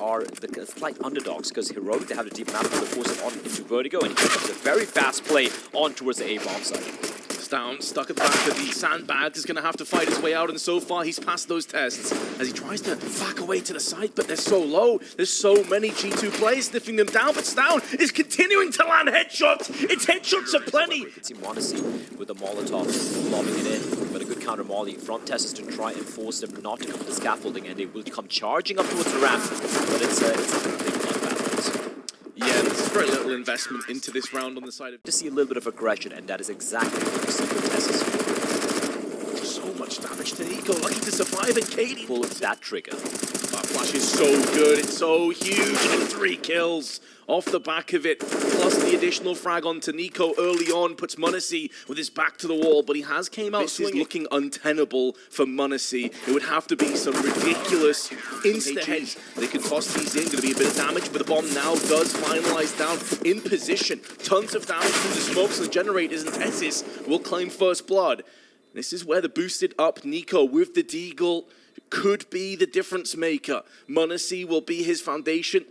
are the slight underdogs, because Heroic, they have the deep map, they force it on into Vertigo, and he picks up a very fast play on towards the A-bomb side. Down, stuck at the back of the sandbags, is going to have to fight his way out, and so far he's passed those tests as he tries to back away to the side, but they're so low. There's so many G2 players sniffing them down, but Stown is continuing to land headshots. It's headshots aplenty. You can see nawwk with the Molotov lobbing it in, but a good counter molly. Front test is to try and force them not to come to the scaffolding, and they will come charging up towards the ramp, but it's a complete bloodbath. Yeah, there's very little investment into this round on the side of... To see a little bit of aggression, and that is exactly what the Sico tests. So much damage to NiKo, lucky to survive, and Katie pulls that trigger. That flash is so good, it's so huge, and 3 kills off the back of it. Plus the additional frag onto NiKo early on puts nawwk with his back to the wall, but he has came out swinging. This is looking untenable for nawwk. It would have to be some ridiculous insta-heads. They can toss these in, going to be a bit of damage, but the bomb now does finalize down in position. Tons of damage from the smokes and the generators, and Tessis will claim first blood. This is where the boosted up NiKo with the Deagle could be the difference maker. nawwk will be his foundation.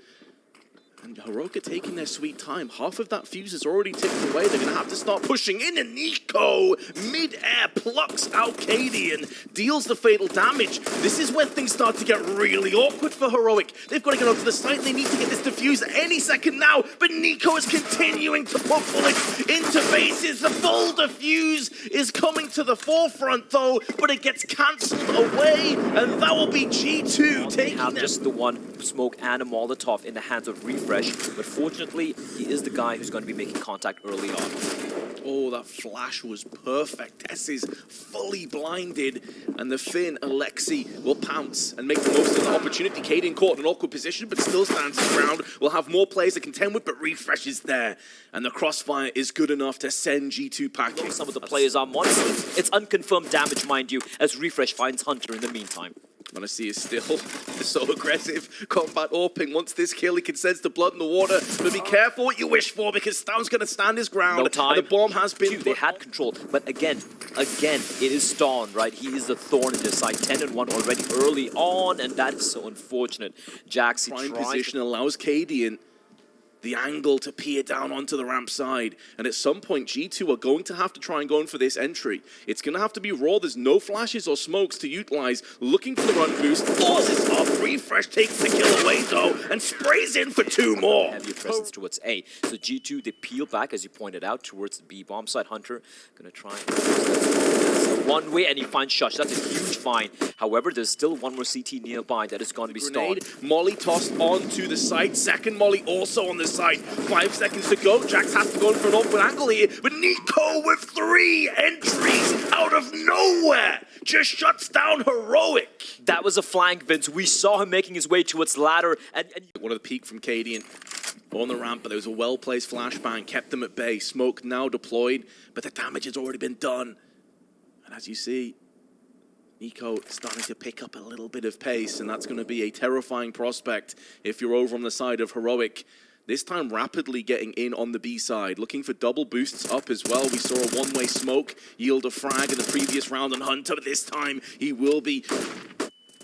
And heroic taking their sweet time. Half of that fuse is already ticked away. They're going to have to start pushing in. And NiKo, mid-air, plucks out Cadian, deals the fatal damage. This is where things start to get really awkward for heroic. They've got to get onto the site. They need to get this defused any second now. But NiKo is continuing to put bullets into bases. The full defuse is coming to the forefront, though. But it gets cancelled away. And that will be G2 taking them. Just the one smoke and a Molotov in the hands of Refresh. But fortunately, he is the guy who's going to be making contact early on. Oh, that flash was perfect. Tess is fully blinded, and the Finn, Alexi, will pounce and make the most of the opportunity. Cadian caught in an awkward position, but still stands his ground. We'll have more players to contend with, but Refresh is there. And the crossfire is good enough to send G2 packing. Some of the players are monsters. It's unconfirmed damage, mind you, as Refresh finds Hunter in the meantime. nawwk is still so aggressive. Combat AWPing. Once this kill, he can sense the blood in the water. But be careful what you wish for, because Stown's going to stand his ground. No time. And the bomb has been... They had control. But again, it is Stawn, right? He is the thorn in their side. 10-1 already early on, and that is so unfortunate. Jaxi prime position allows Cadian the angle to peer down onto the ramp side. And at some point, G2 are going to have to try and go in for this entry. It's going to have to be raw. There's no flashes or smokes to utilize. Looking for the run boost. Forces up. Refresh takes the kill away, though, and sprays in for 2 more. Heavier presence towards A. So G2, they peel back, as you pointed out, towards the B bomb side. Hunter going to try and one way, and he finds Shush. That's a huge find. However, there's still one more CT nearby that is going to be Stawn. Molly tossed onto the site. Second Molly also on the side. 5 seconds to go. Jax has to go in for an awkward angle here. But NiKo with 3 entries out of nowhere just shuts down heroic. That was a flank, Vince. We saw him making his way towards ladder. And one of the peak from Cadian on the ramp, but there was a well-placed flashbang. Kept them at bay. Smoke now deployed, but the damage has already been done. And as you see, NiKo starting to pick up a little bit of pace, and that's going to be a terrifying prospect if you're over on the side of heroic. This time rapidly getting in on the B side, looking for double boosts up as well. We saw a one-way smoke yield a frag in the previous round on Hunter, but this time he will be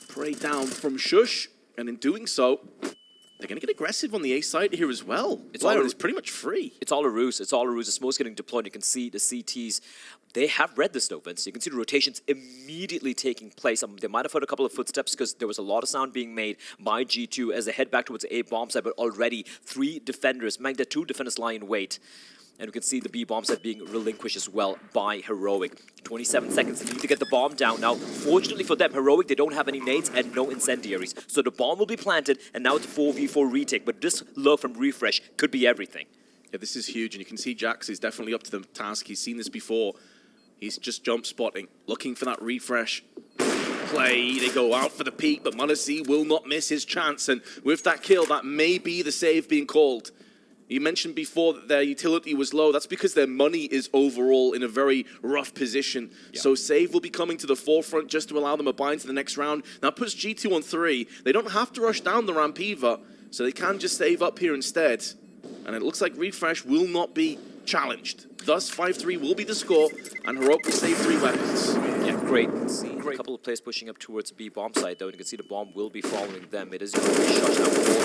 preyed down from Shush, and in doing so, they're going to get aggressive on the A side here as well. It's pretty much free. It's all a ruse. It's all a ruse. The smoke's getting deployed. You can see the CTs. They have read this, though, Vince. You can see the rotations immediately taking place. They might have heard a couple of footsteps because there was a lot of sound being made by G2 as they head back towards the A bomb side, but already 3 defenders, meaning that 2 defenders lie in wait. And we can see the B bomb side being relinquished as well by heroic. 27 seconds, they need to get the bomb down. Now, fortunately for them, heroic, they don't have any nades and no incendiaries. So the bomb will be planted, and now it's a 4v4 retake. But this love from Refresh could be everything. Yeah, this is huge, and you can see Jax is definitely up to the task. He's seen this before. He's just jump spotting, looking for that Refresh play. They go out for the peak, but nawwk will not miss his chance. And with that kill, that may be the save being called. You mentioned before that their utility was low. That's because their money is overall in a very rough position. Yeah. So save will be coming to the forefront just to allow them a bind to the next round. Now it puts G2 on 3. They don't have to rush down the ramp either, so they can just save up here instead. And it looks like Refresh will not be challenged. Thus, 5-3 will be the score, and heroic will save 3 weapons. Yeah, great. See a couple of players pushing up towards B bomb side, though, and you can see the bomb will be following them. It is going to be shut down.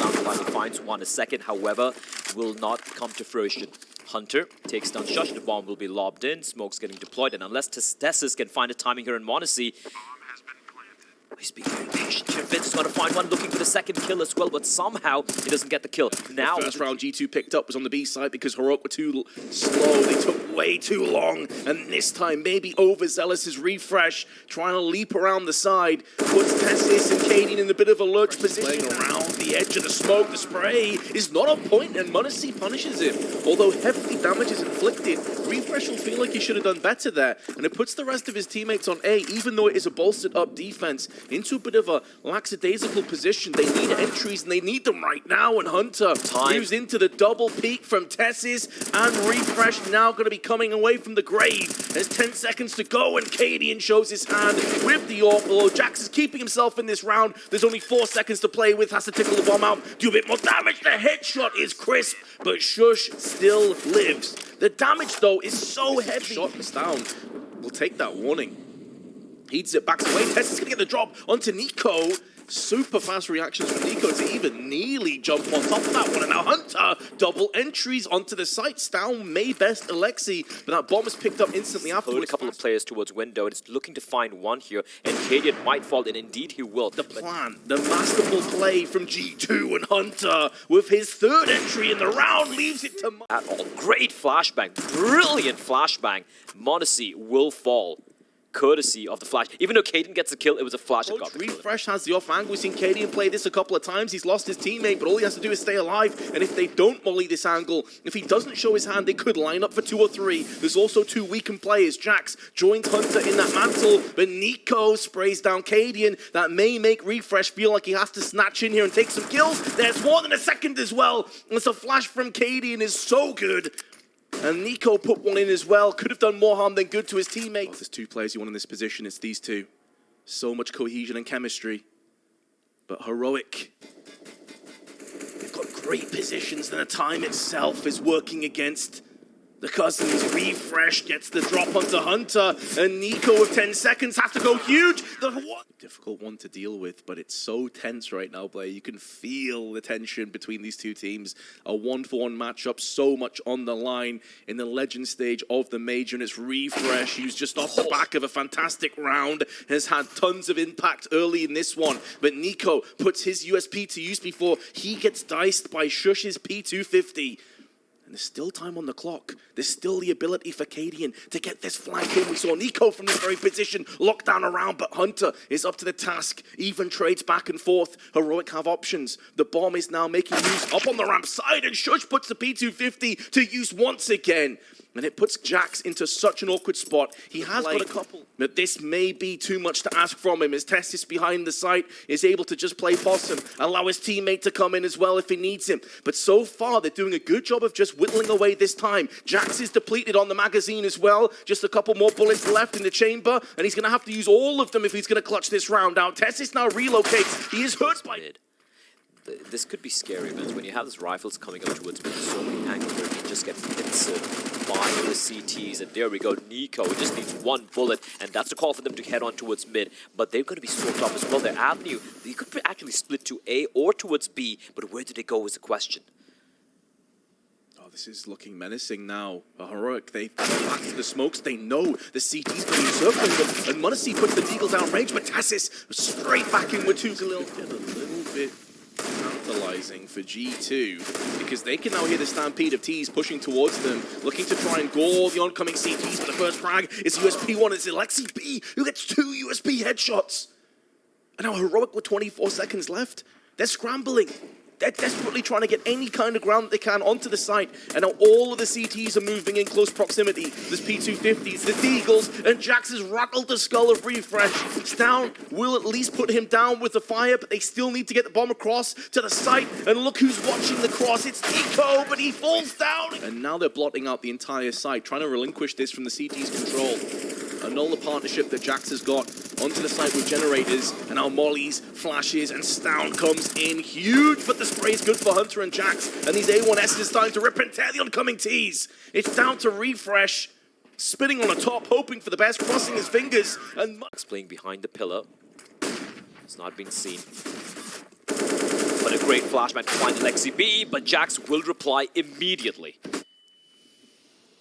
towards one. A second, however, will not come to fruition. Hunter takes down Shush. The bomb will be lobbed in. Smoke's getting deployed. And unless Tessis can find a timing here in Monacy, he's being very patient here. Vince is going to find one, looking for the second kill as well, but somehow he doesn't get the kill. Now, the first round G2 picked up was on the B side because heroic were too slow. They took way too long, and this time maybe overzealous' refresh, trying to leap around the side, puts Tessis and Kaden in a bit of a lurch position around the edge of the smoke. The spray is not on point, and Monacy punishes him. Although heavy damage is inflicted, refresh will feel like he should have done better there, and it puts the rest of his teammates on A, even though it is a bolstered up defense, into a bit of a lackadaisical position. They need entries, and they need them right now, and Hunter moves into the double peak from Tessis, and refresh now going to be coming away from the grave. There's 10 seconds to go, and Cadian shows his hand with the AWP. Although Jax is keeping himself in this round, there's only 4 seconds to play with, has to tickle the bomb out, do a bit more damage. The headshot is crisp, but Shush still lives. The damage, though, is so heavy. Shot is down. We'll take that warning. Heats it, backs away. Tess is going to get the drop onto NiKo. Super fast reactions from NiKo to even nearly jump on top of that one. And now Hunter, double entries onto the site. Down May best Alexi, but that bomb is picked up instantly afterwards. A couple of players towards window, and it's looking to find one here, and Cadian might fall, and indeed he will. The plan, the masterful play from G2 and Hunter with his third entry in the round leaves it to... At all. Great flashbang, brilliant flashbang. Monacy will fall, courtesy of the flash. Even though Cadian gets a kill, it was a flash that got the kill. Refresh has the off angle. We've seen Cadian play this a couple of times. He's lost his teammate, but all he has to do is stay alive. And if they don't molly this angle, if he doesn't show his hand, they could line up for 2 or 3. There's also 2 weakened players. Jax joins Hunter in that mantle, but NiKo sprays down Cadian. That may make Refresh feel like he has to snatch in here and take some kills. There's more than a second as well. And the flash from Cadian is so good. And NiKo put one in as well. Could have done more harm than good to his teammates. Oh, there's 2 players you want in this position. It's these 2. So much cohesion and chemistry. But heroic. They've got great positions, and the time itself is working against the Cousins. Refresh gets the drop onto Hunter, and NiKo with 10 seconds has to go huge. Difficult one to deal with, but it's so tense right now, Blair. You can feel the tension between these 2 teams. A 1-for-1 matchup, so much on the line in the legend stage of the major, and it's Refresh, who's just off the back of a fantastic round, has had tons of impact early in this one, but NiKo puts his USP to use before he gets diced by Shush's P250. And there's still time on the clock. There's still the ability for Cadian to get this flank in. We saw NiKo from this very position lock down around, but Hunter is up to the task. Even trades back and forth. Heroic have options. The bomb is now making use up on the ramp side, and Shush puts the P250 to use once again. And it puts Jax into such an awkward spot. He has got a couple, but this may be too much to ask from him, as Tessis behind the site is able to just play possum, allow his teammate to come in as well if he needs him. But so far, they're doing a good job of just whittling away this time. Jax is depleted on the magazine as well. Just a couple more bullets left in the chamber, and he's going to have to use all of them if he's going to clutch this round out. Tessis now relocates. He is hurt by it. This could be scary, Vince, when you have these rifles coming up towards me, so many angles where you just get pincered by the CTs, and there we go, NiKo just needs 1 bullet, and that's the call for them to head on towards mid, but they're going to be swapped off as well. Their avenue, they could actually split to A or towards B, but where do they go is the question. Oh, this is looking menacing now. Heroic, they've gone back to the smokes. They know the CT's going to be circling them, and Monacy puts the Deagle down range, but Tessis straight back in with 2 Galil. Get a little bit tantalizing for G2, because they can now hear the stampede of T's pushing towards them, looking to try and gore the oncoming CTs, but the first frag is USP1. It's Alexi B who gets 2 USP headshots. And now Heroic with 24 seconds left. They're scrambling. They're desperately trying to get any kind of ground that they can onto the site. And now all of the CTs are moving in close proximity. There's P250s, the Deagles, and Jax has rattled the skull of Refresh. Down will at least put him down with the fire, but they still need to get the bomb across to the site. And look who's watching the cross. It's NiKo, but he falls down. And now they're blotting out the entire site, trying to relinquish this from the CT's control. Annul the partnership that Jax has got onto the site with generators, and now mollies, flashes, and Stown comes in huge, but the spray is good for Hunter and Jax, and these A1Ss is starting to rip and tear the oncoming Ts. It's down to Refresh, spinning on the top, hoping for the best, crossing his fingers, and playing behind the pillar. It's not been seen. but a great flashback to find Xyp9x, but Jax will reply immediately.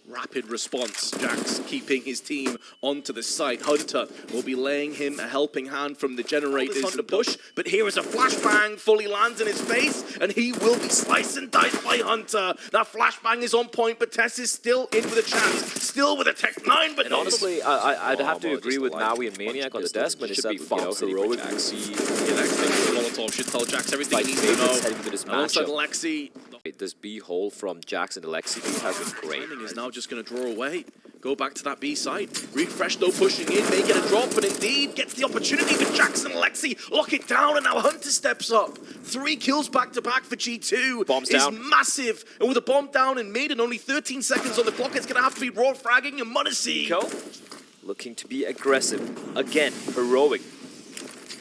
Rapid response. Jax keeping his team onto the site. Hunter will be laying him a helping hand from the generators on the push, but here is a flashbang, fully lands in his face, and he will be sliced and diced by Hunter. That flashbang is on point, but Tess is still in with a chance, still with a Tech 9, but and honestly, I'd have to agree with Nawi and Maniac on the desk when it should be heroic. Molotov should tell Jax everything he needs to know. Alongside Lexi. This B hole from Jax into Xyp9x has been great. Is now just going to draw away. Go back to that B side. Refresh though, pushing in, may get a drop, but indeed gets the opportunity for Jax and Lexi. Lock it down, and now Hunter steps up. 3 kills back to back for G2. Bombs is down. Massive. And with a bomb down and mid and only 13 seconds on the clock, it's going to have to be raw fragging and Munacy. NiKo looking to be aggressive. Again, heroic.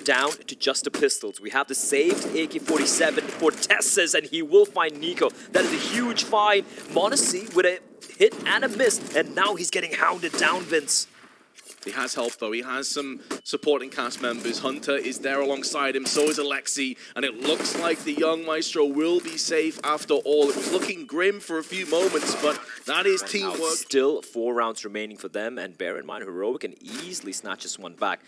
Down to just the pistols. We have the saved AK-47 for Tesses, and he will find NiKo. That is a huge find. Munacy with a hit and a miss, and now he's getting hounded down, Vince. He has help though, he has some supporting cast members. Hunter is there alongside him, so is Alexi, and it looks like the young Maestro will be safe after all. It was looking grim for a few moments, but that is teamwork. Still 4 rounds remaining for them, and bear in mind, Heroic can easily snatch this one back.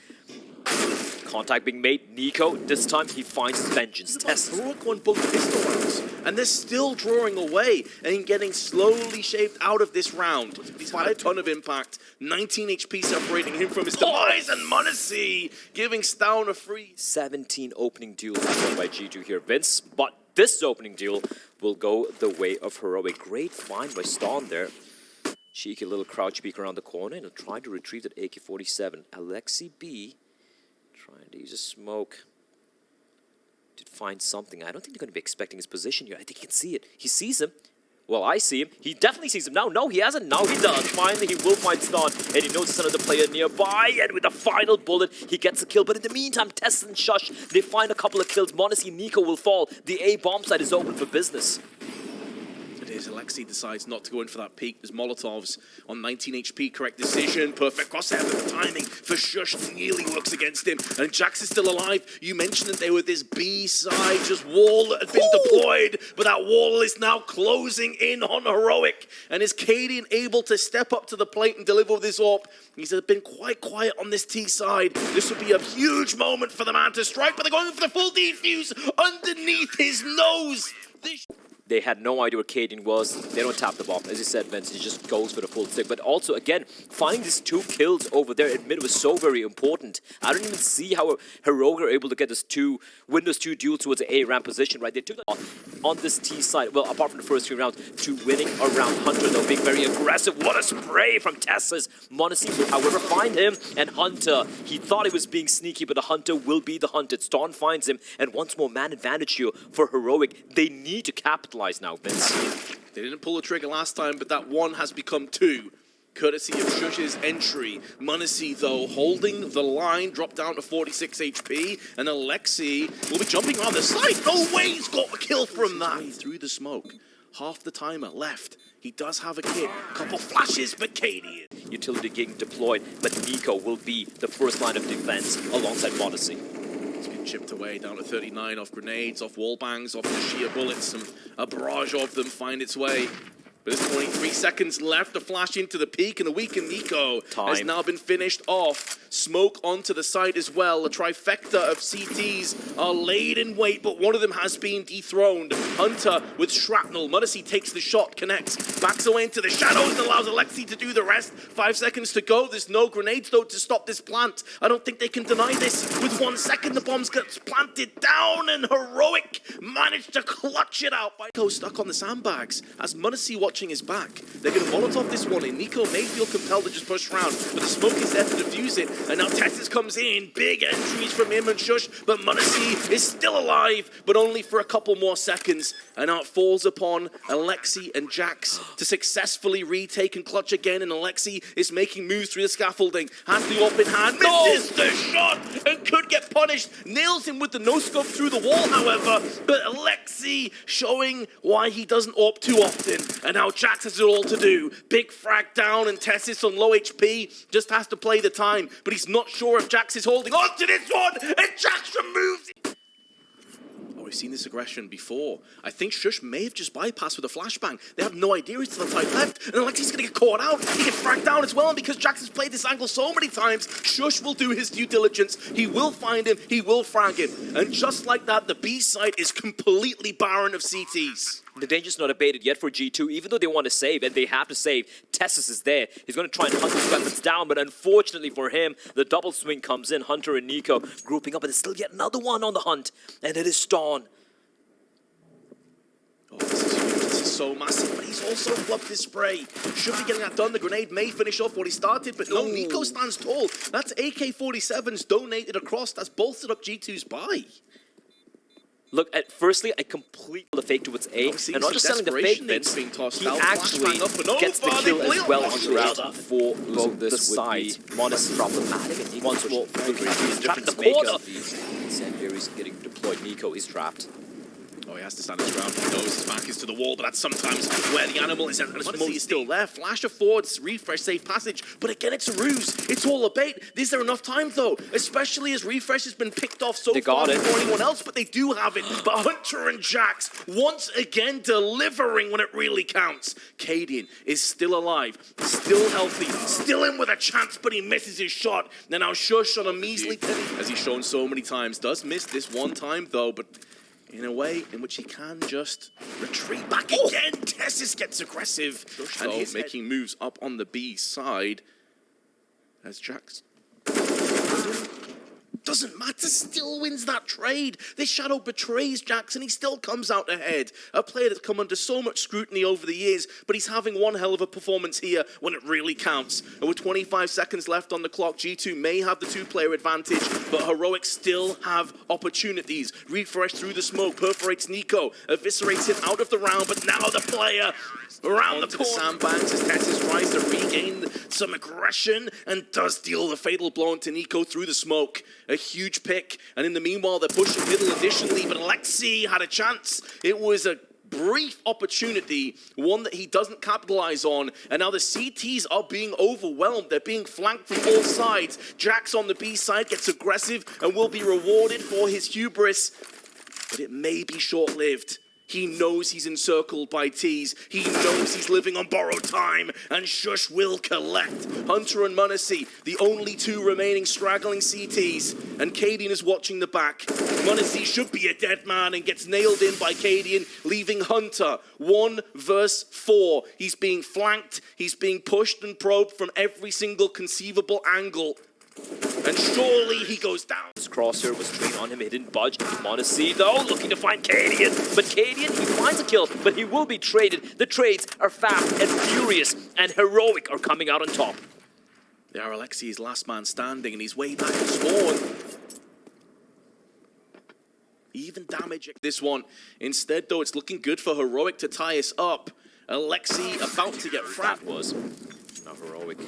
Contact being made. NiKo, this time he finds his vengeance. Test. Heroic won both pistol rounds, and they're still drawing away and getting slowly shaped out of this round. He's had a ton of impact. 19 HP separating him from his demise, and Munacy giving Stown a free. 17 opening duels won by G2 here, Vince. But this opening duel will go the way of Heroic. Great find by Ston there. Cheeky little crouch peek around the corner, and he'll try to retrieve that AK-47. Xyp9x trying to use a smoke to find something. I don't think they're going to be expecting his position here. I think he can see it. He sees him. Well, I see him. He definitely sees him now. No, he hasn't. Now he does. Finally, he will find Ston, and he knows there's another player nearby, and with the final bullet, he gets a kill. But in the meantime, Tess and Shush, they find a couple of kills. Munacy, NiKo will fall. The A bomb site is open for business. Alexi decides not to go in for that peek. There's Molotovs on 19 HP. Correct decision. Perfect crosshair. The timing for Shush nearly works against him. And Jax is still alive. You mentioned that they were this B side, just wall that had been deployed. But that wall is now closing in on Heroic. And is Cadian able to step up to the plate and deliver with his AWP? He's been quite quiet on this T side. This would be a huge moment for the man to strike. But they're going for the full defuse underneath his nose. They had no idea where Cadian was. They don't tap the bomb. As you said, Vince, he just goes for the full stick. But also, again, finding these 2 kills over there in mid was so very important. I don't even see how Heroic are able to get win those 2 duels towards the A ramp position, right? They took on this T side, well, apart from the first 3 rounds, to winning around Hunter, though, being very aggressive. What a spray from Tessa's. Munacy will, however, find him. And Hunter, he thought he was being sneaky, but the Hunter will be the hunted. Ston finds him, and once more, man advantage here for Heroic. They need to capitalize now, Vince. They didn't pull the trigger last time, but that 1 has become 2. Courtesy of Shush's entry. Munacy, though, holding the line, dropped down to 46 HP, and Alexi will be jumping around the side. No way he's got a kill from that. Through the smoke. Half the timer left. He does have a kid. Couple flashes, but Cadian. Utility getting deployed, but NiKo will be the first line of defense alongside Munacy. Chipped away down to 39 off grenades, off wall bangs, off the sheer bullets, and a barrage of them find its way. But there's 23 seconds left to flash into the peak, and the weakened NiKo has now been finished off. Smoke onto the side as well. A trifecta of CTs are laid in wait, but one of them has been dethroned. Hunter with shrapnel. Munacy takes the shot, connects, backs away into the shadows, and allows Alexi to do the rest. 5 seconds to go. There's no grenades, though, to stop this plant. I don't think they can deny this. With 1 second, the bombs gets planted down, and Heroic managed to clutch it out. NiKo stuck on the sandbags as Munacy watches his back. They're going to Molotov this one in. NiKo may feel compelled to just push around, but the smoke is there to defuse it. And now Tessis comes in. Big entries from him and Shush, but Munacy is still alive, but only for a couple more seconds. And now it falls upon Alexi and Jax to successfully retake and clutch again. And Alexi is making moves through the scaffolding. Has the AWP in hand. Misses the shot and could get punished. Nails him with the no-scope through the wall, however. But Alexi showing why he doesn't AWP too often. And now Jax has it all to do. Big frag down, and Tessis on low HP just has to play the time. But he's not sure if Jax is holding on to this one, and Jax removes it. we've seen this aggression before. I think Shush may have just bypassed with a flashbang. They have no idea he's to the side left, and Alexi's going to get caught out. He gets fragged down as well, and because Jax has played this angle so many times, Shush will do his due diligence. He will find him, he will frag him. And just like that, the B side is completely barren of CTs. The danger's not abated yet for G2, even though they want to save, and they have to save. Tessus is there. He's going to try and hunt his weapons down, but unfortunately for him, the double swing comes in. Hunter and NiKo grouping up, but there's still yet another one on the hunt, and it is Stawn. Oh, this is so massive, but he's also flubbed his spray. Should be getting that done. The grenade may finish off what he started, but no, NiKo stands tall. That's AK-47s donated across. That's bolstered up G2's buy. Look, firstly, I complete the fake towards A, and not just selling the fake things, he actually gets the kill as well on route for both the side. Modest problematic, once more, he's trapped in the corner. Incendiaries getting deployed, NiKo is trapped. Oh, he has to stand his ground. He knows his back is to the wall, but that's sometimes where the animal is. And he's still there. Flash affords refresh, safe passage. But again, it's a ruse. It's all a bait. Is there enough time, though? Especially as refresh has been picked off so far before anyone else, but they do have it. But Hunter and Jax, once again, delivering when it really counts. Cadian is still alive, still healthy, still in with a chance, but he misses his shot. Now Shush on a measly 10, as he's shown so many times, does miss this one time, though, but in a way in which he can just retreat back again. Tessus gets aggressive. And he's making moves up on the B side. As Jax doesn't matter, still wins that trade. This shadow betrays Jax and he still comes out ahead. A player that's come under so much scrutiny over the years, but he's having one hell of a performance here when it really counts. And with 25 seconds left on the clock, G2 may have the two-player advantage, but Heroic still have opportunities. Refresh through the smoke, perforates NiKo, eviscerates him out of the round, but now the player around the sandbags as Tessus tries to regain some aggression and does deal the fatal blow into NiKo through the smoke. A huge pick, and in the meanwhile they're pushing middle additionally, but Alexi had a chance. It was a brief opportunity, one that he doesn't capitalize on, and now the CTs are being overwhelmed. They're being flanked from all sides. Jax on the B side gets aggressive and will be rewarded for his hubris, but it may be short-lived. He knows he's encircled by T's. He knows he's living on borrowed time, and Shush will collect. Hunter and m0NESY, the only two remaining straggling CTs, and Cadian is watching the back. m0NESY should be a dead man and gets nailed in by Cadian, leaving Hunter 1 versus 4. He's being flanked, he's being pushed and probed from every single conceivable angle. And surely he goes down. His crosshair was trained on him, he didn't budge. m0NESY though, looking to find Cadian. But Cadian, he finds a kill, but he will be traded. The trades are fast and furious, and Heroic are coming out on top. They are Alexi's last man standing, and he's way back in spawn. Even damage this one. Instead, though, it's looking good for Heroic to tie us up. Alexi about to get frapped. Was now Heroic.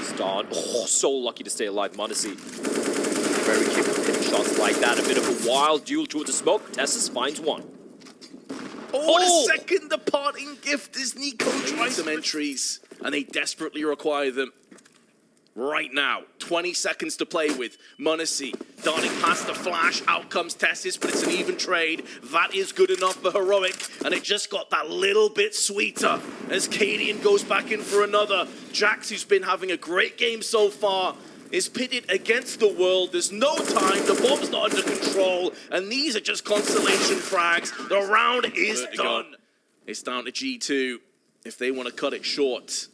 Stawn, oh, so lucky to stay alive. m0NESY, very capable of hitting shots like that. A bit of a wild duel towards the smoke. Tessus finds one. Oh, the second departing gift is NiKo trying some entries, and they desperately require them. Right now, 20 seconds to play with. m0NESY darting past the flash, out comes Tessus, but it's an even trade. That is good enough for Heroic, and it just got that little bit sweeter as Cadian goes back in for another. Jax, who's been having a great game so far, is pitted against the world. There's no time, the bomb's not under control, and these are just consolation frags. The round is done. It's down to G2 if they want to cut it short.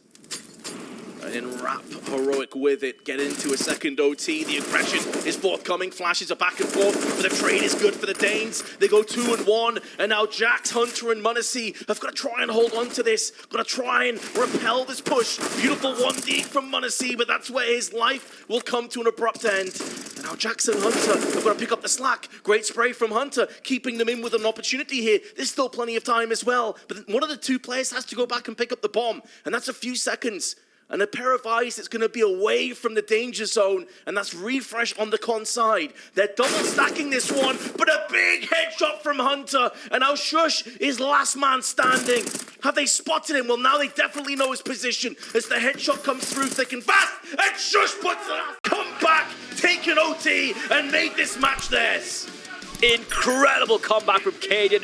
And then wrap Heroic with it, get into a second OT. The aggression is forthcoming, flashes are back and forth, but the trade is good for the Danes. They go 2-1, and now Jax, Hunter, and m0NESY have got to try and hold on to this, got to try and repel this push. Beautiful 1D from m0NESY, but that's where his life will come to an abrupt end. And now Jax and Hunter have got to pick up the slack. Great spray from Hunter, keeping them in with an opportunity here. There's still plenty of time as well, but one of the two players has to go back and pick up the bomb, and that's a few seconds. And a pair of eyes that's going to be away from the danger zone, and that's refresh on the con side. They're double stacking this one, but a big headshot from Hunter, and now Shush is last man standing. Have they spotted him? Well, now they definitely know his position as the headshot comes through thick and fast, and Shush puts it out. Come back, take an OT, and make this match theirs. Incredible comeback from Kaden.